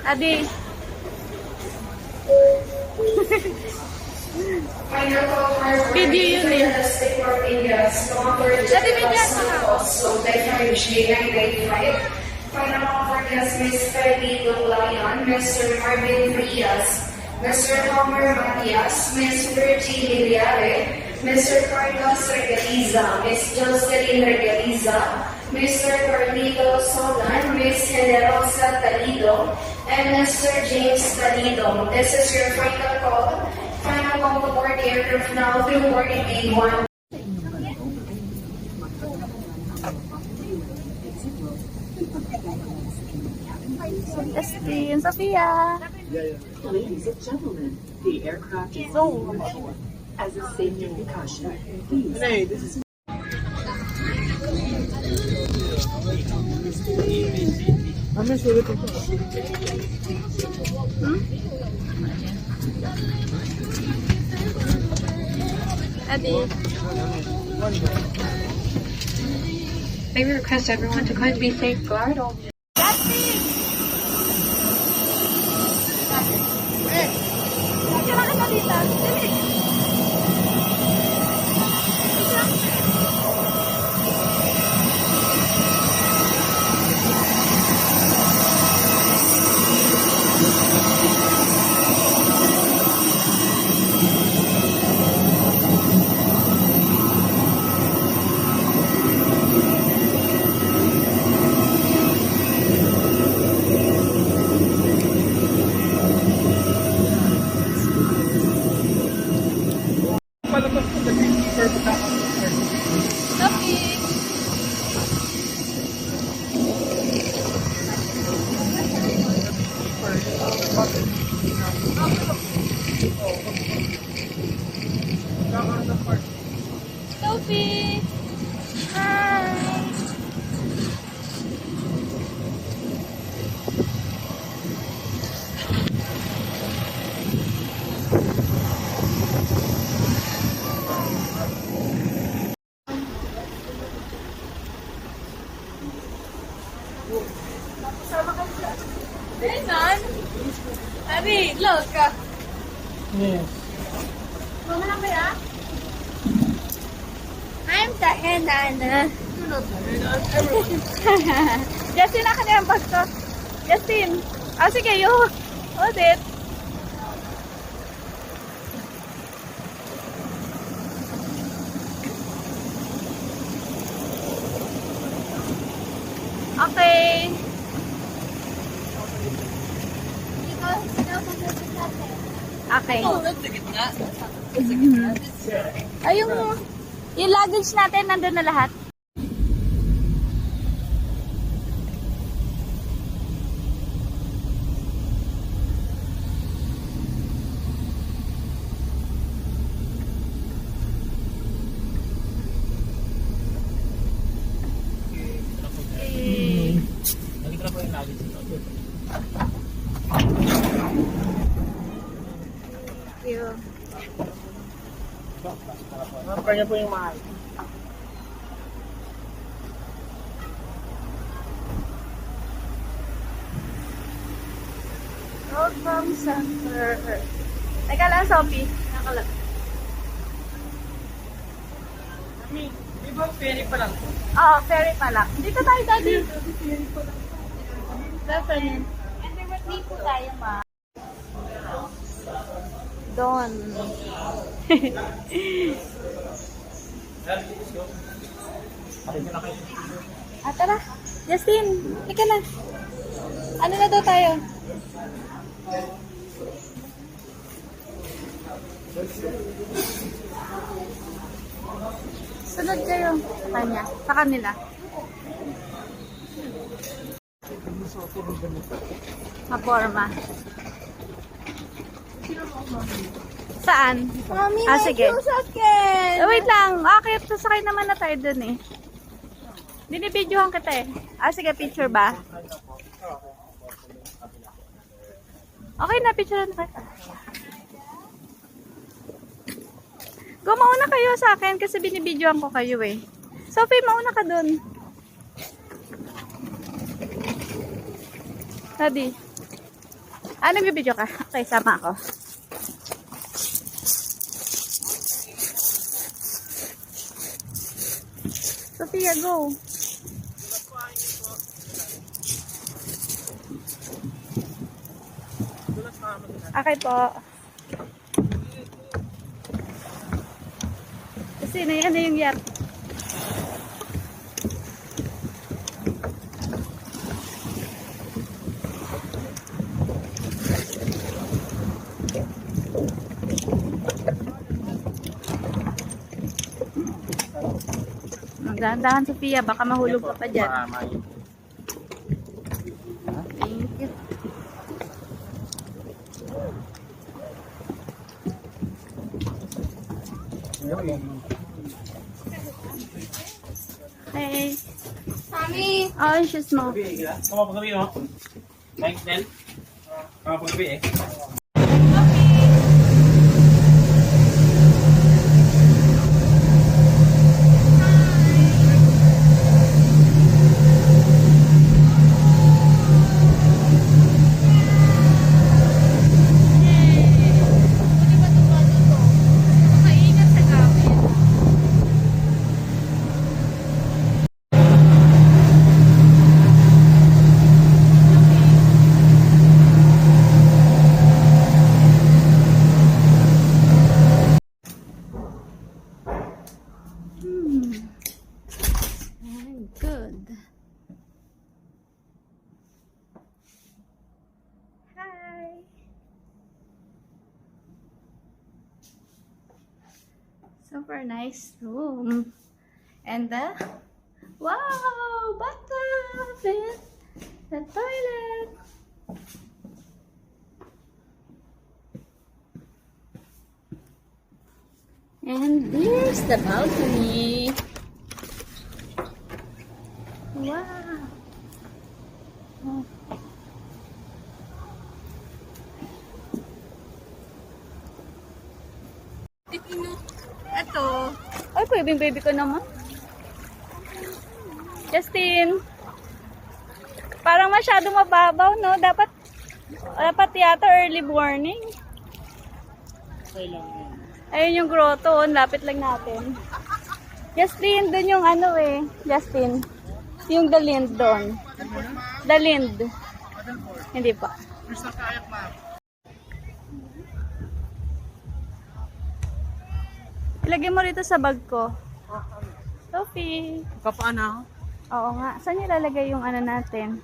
Adi. Video yun eh. Dati video ako. So, different J995. Final offer is Mr. Lito Lion, Mr. Marvin Frias, Mr. Homer Matias, Ms. Virgie Liliare, Mr. Carlos Regaliza, Ms. Jocelyn Regaliza, Mr. Carlito Solan, Ms. Generosa Talido, and Mr. James Talido. This is your final call. Final call to board the aircraft now through boarding gate 1. Justin, Sophia. Ladies and gentlemen, the aircraft is moving forward. As a safety precaution, please. Adi. May we request everyone to kindly be safeguard all Justin! Kira ka na dito. Dali. Sophie! Sophie! Hi! Renan? Abi, look. Yes. Mama lang kaya? I'm tired, Nana. Justin, akin na yung pasto. Justin. Sige, yun. Hold it. Okay. Okay. Ay, yung luggage natin, nandun na lahat. Nakita na po yung luggage dito. Marker niya po yung mahal. Welcome center. Teka lang, Sophie. Nakalag. Di ba ferry pa lang? Oo, ferry pa lang. Dito tayo dati. Definitely. Hindi po tayo, ma. Doon. Tara. Justin, ika na. Ano na daw tayo? Sunod kayo sa kanya. Sa kanila. Maporma. Saan? Mami, Sige. sakit. Wait lang. Kaya sasakay naman na tayo dun eh. Binibidyohan kita eh. Sige, picture ba? Okay na, picture na kita. Go, mauna kayo sa akin kasi binibidyohan ko kayo eh. Sophie, mauna ka dun. Daddy. Nag-video ka? Okay, sama ako. Sophia, go. Okay po. Kasi ano yung yacht? Dahan-dahan, Sophia. Baka mahulog ka pa dyan. Thank you. Hey. Mami! Oh, yung shoes mo. Kumapagabi mo? Thanks, Del. Kumapagabi eh. Very good. Hi. Super nice room. And the wow, bathtub, the toilet. And there's the balcony. Wow. Oh. Ito. Ay, baby ko naman. Justin. Parang masyado mababaw, no? Dapat yata early morning. Okay lang yan. Ayun yung grotto, oh. Lapit lang natin. Justin, dun yung ano eh. Justin. Yung The Lind doon. The Lind. Hindi pa. Ilagay mo rito sa bag ko. Sophie. Kapaana ako? Oo nga. Saan nilalagay yung ano natin?